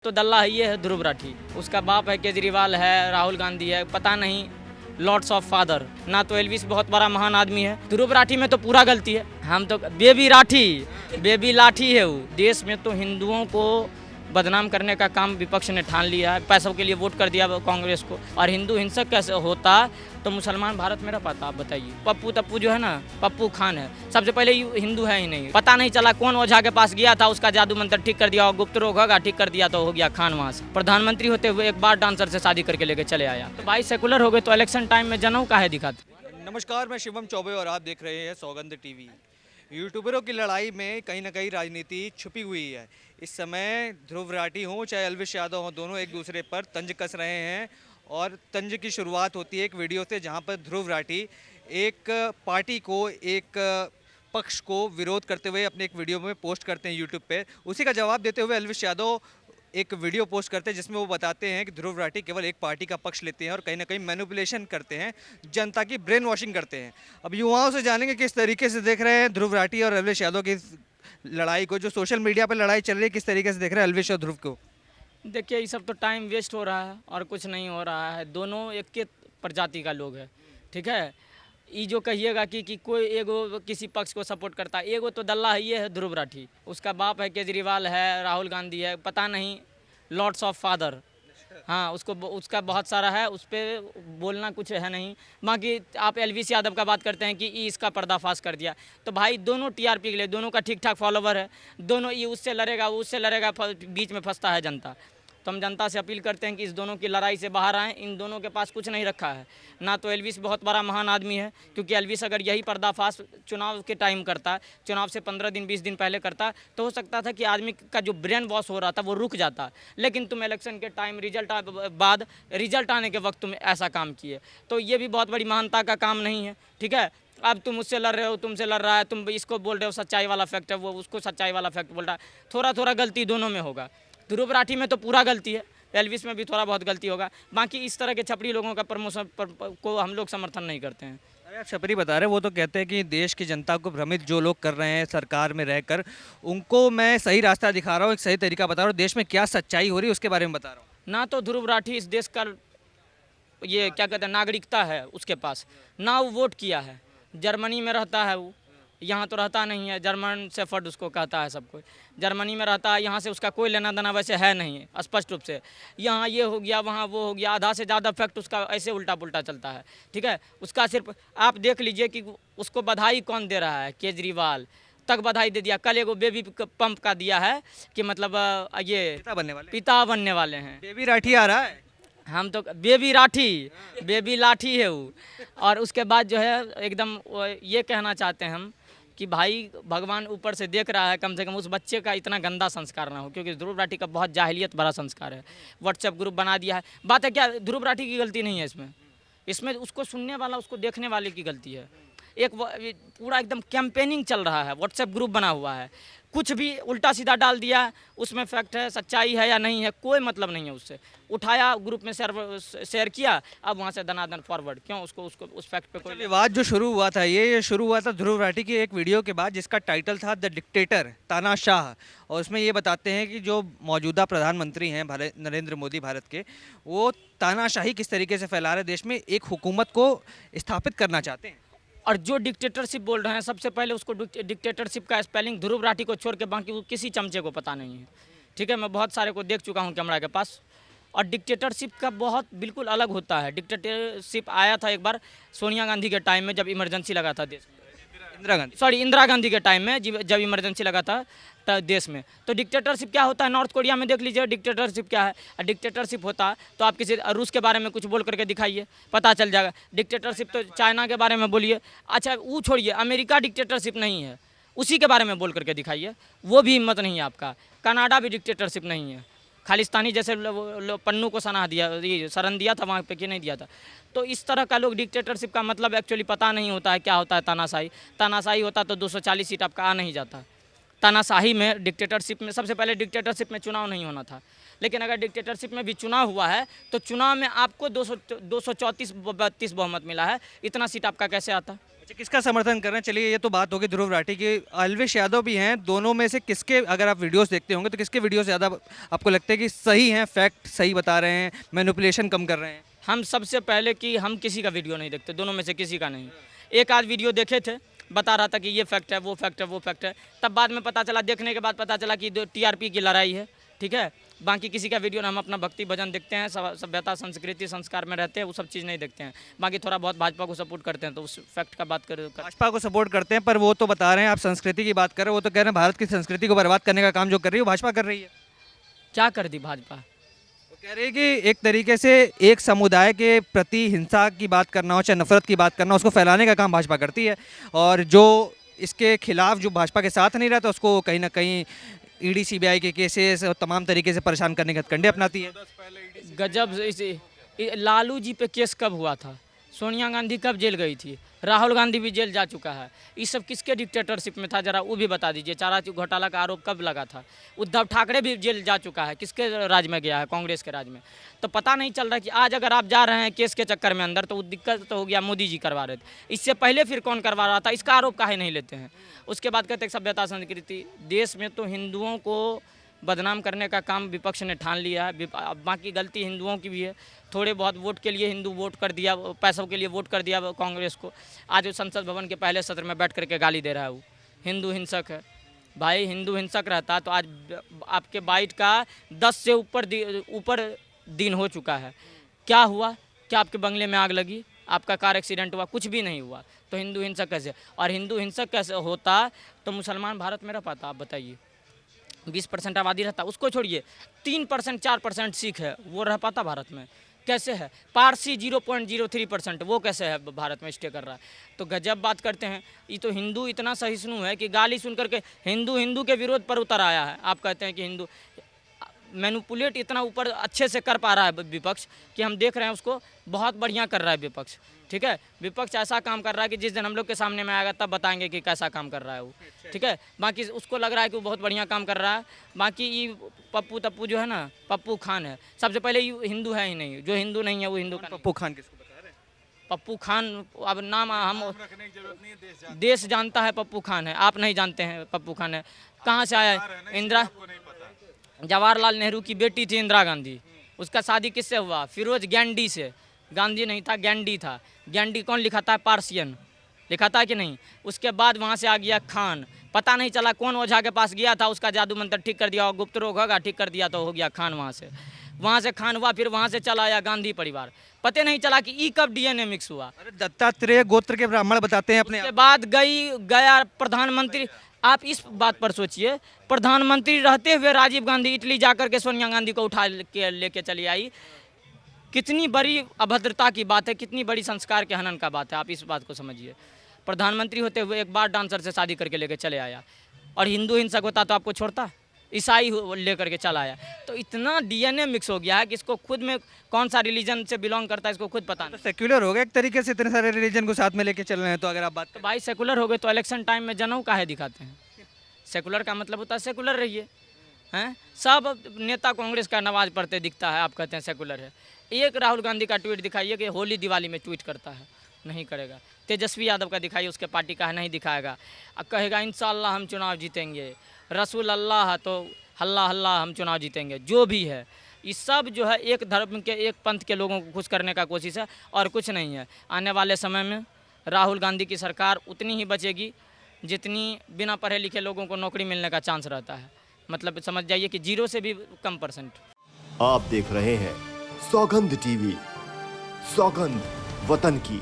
तो दल्ला ये है ध्रुव राठी, उसका बाप है केजरीवाल है, राहुल गांधी है, पता नहीं लॉर्ड्स ऑफ फादर। ना तो एल्विस बहुत बड़ा महान आदमी है, ध्रुव राठी में तो पूरा गलती है। हम तो बेबी लाठी है वो। देश में तो हिंदुओं को बदनाम करने का काम विपक्ष ने ठान लिया है, पैसों के लिए वोट कर दिया कांग्रेस को। और हिंदू हिंसक कैसे होता तो मुसलमान भारत में रह पाता, आप बताइए। पप्पू जो है ना, पप्पू खान है, सबसे पहले हिंदू है ही नहीं। पता नहीं चला कौन ओझा के पास गया था, उसका जादू मंत्र ठीक कर दिया, और गुप्त रोग होगा ठीक कर दिया तो हो गया खान वहाँ से। प्रधानमंत्री होते हुए एक बार डांसर से शादी करके लेके चले आया। तो भाई सेकुलर हो गए तो इलेक्शन टाइम में जनेऊ काहे दिखाते। नमस्कार, मैं शिवम चौबे और आप देख रहे हैं सौगंध टीवी। यूट्यूबरों की लड़ाई में कहीं ना कहीं राजनीति छुपी हुई है। इस समय ध्रुव राठी हों चाहे एल्विस यादव हों, दोनों एक दूसरे पर तंज कस रहे हैं। और तंज की शुरुआत होती है एक वीडियो से, जहां पर ध्रुव राठी एक पार्टी को, एक पक्ष को विरोध करते हुए अपने एक वीडियो में पोस्ट करते हैं यूट्यूब पे। उसी का जवाब देते हुए एल्विस यादव एक वीडियो पोस्ट करते हैं जिसमें वो बताते हैं कि ध्रुव राठी केवल एक पार्टी का पक्ष लेते हैं और कहीं ना कहीं मैनिपुलेशन करते हैं, जनता की ब्रेन वॉशिंग करते हैं। अब युवाओं से जानेंगे किस तरीके से देख रहे हैं ध्रुव राठी और एल्विस यादव की लड़ाई को, जो सोशल मीडिया पर लड़ाई चल रही है, किस तरीके से देख रहे हैं एल्विस और ध्रुव को। देखिए, ये सब तो टाइम वेस्ट हो रहा है और कुछ नहीं हो रहा है। दोनों एक के प्रजाति का लोग है, ठीक है। ये जो कहिएगा कि कोई एगो किसी पक्ष को सपोर्ट करता है, एगो तो दल्ला है, ये है ध्रुव राठी। उसका बाप है केजरीवाल है, राहुल गांधी है, पता नहीं लॉर्ड्स ऑफ फादर। हाँ, उसका बहुत सारा है, उस पर बोलना कुछ है नहीं। बाकी आप एल्विस यादव का बात करते हैं कि ये इसका पर्दाफाश कर दिया, तो भाई दोनों टीआरपी के लिए, दोनों का ठीक ठाक फॉलोवर है, दोनों ये उससे लड़ेगा वो उससे लड़ेगा, बीच में फंसता है जनता। तो हम जनता से अपील करते हैं कि इस दोनों की लड़ाई से बाहर आएँ। इन दोनों के पास कुछ नहीं रखा है। ना तो एल्विस बहुत बड़ा महान आदमी है, क्योंकि एल्विस अगर यही पर्दाफाश चुनाव के टाइम करता, चुनाव से 15 दिन 20 दिन पहले करता, तो हो सकता था कि आदमी का जो ब्रेन वॉश हो रहा था वो रुक जाता। लेकिन तुम इलेक्शन के टाइम रिजल्ट आने के वक्त तुम ऐसा काम किए, तो ये भी बहुत बड़ी महानता का काम नहीं है, ठीक है। अब तुम उससे लड़ रहे हो, तुमसे लड़ रहा है, तुम इसको बोल रहे हो सच्चाई वाला फैक्ट है, वो उसको सच्चाई वाला फैक्ट बोल रहा है। थोड़ा थोड़ा गलती दोनों में होगा। ध्रुव राठी में तो पूरा गलती है, एल्विस में भी थोड़ा बहुत गलती होगा। बाकी इस तरह के छपरी लोगों का प्रमोशन को हम लोग समर्थन नहीं करते हैं। अरे आप छपरी बता रहे हैं, वो तो कहते हैं कि देश की जनता को भ्रमित जो लोग कर रहे हैं सरकार में रहकर, उनको मैं सही रास्ता दिखा रहा हूँ, एक सही तरीका बता रहा हूँ, देश में क्या सच्चाई हो रही है उसके बारे में बता रहा हूँ। ना तो ध्रुव राठी इस देश का ये क्या कहते हैं नागरिकता है उसके पास, ना वो वोट किया है। जर्मनी में रहता है वो, यहाँ तो रहता नहीं है। जर्मन शेफर्ड उसको कहता है सब कोई, जर्मनी में रहता है। यहाँ से उसका कोई लेना देना वैसे है नहीं है, स्पष्ट रूप से। यहाँ ये हो गया, वहाँ वो हो गया, आधा से ज़्यादा फैक्ट उसका ऐसे उल्टा पुल्टा चलता है, ठीक है। उसका सिर्फ आप देख लीजिए कि उसको बधाई कौन दे रहा है, केजरीवाल तक बधाई दे दिया। कल एगो बेबी पंप का दिया है कि मतलब ये पिता बनने वाले हैं। बेबी राठी आ रहा है, हम तो बेबी लाठी है वो। और उसके बाद जो है एकदम ये कहना चाहते हैं हम कि भाई भगवान ऊपर से देख रहा है, कम से कम उस बच्चे का इतना गंदा संस्कार ना हो, क्योंकि ध्रुव राठी का बहुत जाहिलियत भरा संस्कार है। व्हाट्सएप ग्रुप बना दिया है। बात है क्या, ध्रुव राठी की गलती नहीं है इसमें उसको सुनने वाला, उसको देखने वाले की गलती है। एक पूरा एकदम कैंपेनिंग चल रहा है, व्हाट्सएप ग्रुप बना हुआ है, कुछ भी उल्टा सीधा डाल दिया, उसमें फैक्ट है, सच्चाई है या नहीं है, कोई मतलब नहीं है उससे। उठाया ग्रुप में शेयर किया, अब वहाँ से दनादन फॉरवर्ड, क्यों उसको उस फैक्ट पे कोई विवाद जो शुरू हुआ था, ये शुरू हुआ था ध्रुव राठी की एक वीडियो के बाद, जिसका टाइटल था द डिक्टेटर तानाशाह। और उसमें ये बताते हैं कि जो मौजूदा प्रधानमंत्री हैं भारत, नरेंद्र मोदी भारत के, वो तानाशाही किस तरीके से फैला रहे देश में, एक हुकूमत को स्थापित करना चाहते हैं। और जो डिक्टेटरशिप बोल रहे हैं, सबसे पहले उसको डिक्टेटरशिप का स्पेलिंग ध्रुव राठी को छोड़ के बाकी किसी चमचे को पता नहीं है, ठीक है। मैं बहुत सारे को देख चुका हूँ कैमरा के पास। और डिक्टेटरशिप का बहुत बिल्कुल अलग होता है। डिक्टेटरशिप आया था एक बार सोनिया गांधी के टाइम में, जब इमरजेंसी लगा था देश में, इंदिरा गांधी के टाइम में जब इमरजेंसी लगा था देश में। तो डिक्टेटरशिप क्या होता है, नॉर्थ कोरिया में देख लीजिए डिक्टेटरशिप क्या है। डिक्टेटरशिप होता तो आप किसी रूस के बारे में कुछ बोल करके दिखाइए, पता चल जाएगा। डिक्टेटरशिप तो चाइना के बारे में बोलिए, अच्छा वो छोड़िए, अमेरिका डिक्टेटरशिप नहीं है, उसी के बारे में बोल करके दिखाइए, वो भी हिम्मत नहीं है आपका। कनाडा भी डिक्टेटरशिप नहीं है, खालिस्तानी जैसे पन्नू को शरण दिया था वहाँ पे, कि नहीं दिया था। तो इस तरह का लोग डिक्टेटरशिप का मतलब एक्चुअली पता नहीं होता है क्या होता है। तानाशाही होता तो 240 सीट आपका आ नहीं जाता। तानाशाही में, डिक्टेटरशिप में सबसे पहले डिक्टेटरशिप में चुनाव नहीं होना था, लेकिन अगर डिक्टेटरशिप में भी चुनाव हुआ है तो चुनाव में आपको 234-32 बहुमत मिला है, इतना सीट आपका कैसे आता? अच्छा, किसका समर्थन कर रहे हैं? चलिए ये तो बात होगी ध्रुव राठी की। अलविश यादव भी हैं, दोनों में से किसके, अगर आप वीडियोस देखते होंगे तो किसके वीडियोस ज़्यादा आपको लगता है कि सही हैं, फैक्ट सही बता रहे हैं, मैनिपुलेशन कम कर रहे हैं? हम सबसे पहले कि हम किसी का वीडियो नहीं देखते, दोनों में से किसी का नहीं। एक आध वीडियो देखे थे, बता रहा था कि ये फैक्ट है, वो फैक्ट है, वो फैक्ट है, तब बाद में पता चला, देखने के बाद पता चला कि TRP की लड़ाई है, ठीक है। बाकी किसी का वीडियो ना, हम अपना भक्ति भजन देखते हैं, सभ्यता संस्कृति संस्कार में रहते हैं, वो सब चीज़ नहीं देखते हैं। बाकी थोड़ा बहुत भाजपा को सपोर्ट करते हैं, तो उस फैक्ट का बात कर भाजपा को सपोर्ट करते हैं, पर वो तो बता रहे हैं, आप संस्कृति की बात कर रहे हैं, वो तो कह रहे हैं भारत की संस्कृति को बर्बाद करने का काम जो कर रही है वो भाजपा कर रही है। क्या कर दी भाजपा? वो कह रही है कि एक तरीके से एक समुदाय के प्रति हिंसा की बात करना हो, चाहे नफरत की बात करना हो, उसको फैलाने का काम भाजपा करती है, और जो इसके खिलाफ जो भाजपा के साथ नहीं रहता उसको कहीं ना कहीं ईडी सीबीआई के केसेस और तमाम तरीके से परेशान करने के हथकंडे अपनाती है। गजब। लालू जी पे केस कब हुआ था? सोनिया गांधी कब जेल गई थी? राहुल गांधी भी जेल जा चुका है। ये सब किसके डिक्टेटरशिप में था, जरा वो भी बता दीजिए। चारा घोटाला का आरोप कब लगा था? उद्धव ठाकरे भी जेल जा चुका है, किसके राज में गया है? कांग्रेस के राज में। तो पता नहीं चल रहा कि आज अगर आप जा रहे हैं केस के चक्कर में अंदर, तो वो दिक्कत तो हो गया, मोदी जी करवा रहे थे। इससे पहले फिर कौन करवा रहा था? इसका आरोप काहे नहीं लेते हैं? उसके बाद कहते हैं सभ्यता संस्कृति। देश में तो हिंदुओं को बदनाम करने का काम विपक्ष ने ठान लिया है। बाकी गलती हिंदुओं की भी है, थोड़े बहुत वोट के लिए हिंदू वोट कर दिया, पैसों के लिए वोट कर दिया कांग्रेस को। आज वो संसद भवन के पहले सत्र में बैठ करके गाली दे रहा है, वो हिंदू हिंसक है। भाई हिंदू हिंसक रहता तो आज आपके बाइट का 10 से ऊपर दिन हो चुका है। क्या हुआ? क्या आपके बंगले में आग लगी? आपका कार एक्सीडेंट हुआ? कुछ भी नहीं हुआ। तो हिंदू हिंसक कैसे? और हिंदू हिंसक कैसे होता तो मुसलमान भारत में रह पाता? आप बताइए। 20% आबादी रहता, उसको छोड़िए, 3% 4% सिख है, वो रह पाता भारत में? कैसे है? पारसी 0.03%, वो कैसे है भारत में स्टे कर रहा है? तो गजब बात करते हैं। ये तो हिंदू इतना सहिष्णु है कि गाली सुन करके हिंदू के विरोध पर उतर आया है। आप कहते हैं कि हिंदू मैनिपुलेट इतना ऊपर अच्छे से कर पा रहा है विपक्ष कि हम देख रहे हैं उसको बहुत बढ़िया कर रहा है विपक्ष, ठीक है। विपक्ष ऐसा काम कर रहा है कि जिस दिन हम लोग के सामने में आएगा तब बताएंगे कि कैसा काम कर रहा है वो, ठीक है। बाकी उसको लग रहा है कि वो बहुत बढ़िया काम कर रहा है। बाकी ये पप्पू जो है ना, पप्पू खान है, सबसे पहले ये हिंदू है ही नहीं। जो हिंदू नहीं है वो हिंदू का नहीं। पप्पू खान किसको बता रहे हैं? पप्पू खान, अब नाम हम देश जानता है पप्पू खान है, आप नहीं जानते हैं पप्पू खान है। कहाँ से आया है? जवाहरलाल नेहरू की बेटी थी इंदिरा गांधी, उसका शादी किससे हुआ? फिरोज गैंडी से। गांधी नहीं था, गैंडी था। गैंडी कौन लिखा था? पार्सियन लिखा था कि नहीं? उसके बाद वहाँ से आ गया खान, पता नहीं चला कौन ओझा के पास गया था, उसका जादू मंत्र ठीक कर दिया, और गुप्त रोग होगा ठीक कर दिया, तो हो गया खान। वहाँ से खान हुआ, फिर वहाँ से चला आया गांधी परिवार। पता नहीं चला कि ई कब DNA मिक्स हुआ। अरे दत्तात्रेय गोत्र के ब्राह्मण बताते हैं अपने। उसके बाद गया प्रधानमंत्री। आप इस बात पर सोचिए, प्रधानमंत्री रहते हुए राजीव गांधी इटली जाकर के सोनिया गांधी को उठा के लेके चली आई। कितनी बड़ी अभद्रता की बात है, कितनी बड़ी संस्कार के हनन का बात है। आप इस बात को समझिए। प्रधानमंत्री होते हुए एक बार डांसर से शादी करके लेके चले आया, और हिंदू हिंसक होता तो आपको छोड़ता? ईसाई लेकर के चला आया। तो इतना DNA मिक्स हो गया है कि इसको खुद में कौन सा रिलीजन से बिलोंग करता है इसको खुद पता नहीं। तो सेक्युलर हो गया एक तरीके से, इतने सारे रिलीजन को साथ में लेके चल रहे हैं। तो अगर आप बात तो भाई सेकुलर हो गए तो इलेक्शन टाइम में जनेऊ काहे दिखाते हैं? सेकुलर का मतलब होता है सेकुलर रहिए, हैं? सब नेता कांग्रेस का नमाज पढ़ते दिखता है, आप कहते हैं सेकुलर है। एक राहुल गांधी का ट्वीट दिखाइए कि होली दिवाली में ट्वीट करता है, नहीं करेगा। तेजस्वी यादव का दिखाइए, उसके पार्टी का है, नहीं दिखाएगा। अब कहेगा इंशाल्लाह हम चुनाव जीतेंगे, रसूल अल्लाह तो हल्ला हल्ला हम चुनाव जीतेंगे। जो भी है ये सब जो है एक धर्म के, एक पंथ के लोगों को खुश करने का कोशिश है, और कुछ नहीं है। आने वाले समय में राहुल गांधी की सरकार उतनी ही बचेगी जितनी बिना पढ़े लिखे लोगों को नौकरी मिलने का चांस रहता है। मतलब समझ जाइए कि 0 से भी कम %। आप देख रहे हैं सौगंध टीवी, सौगंध वतन की।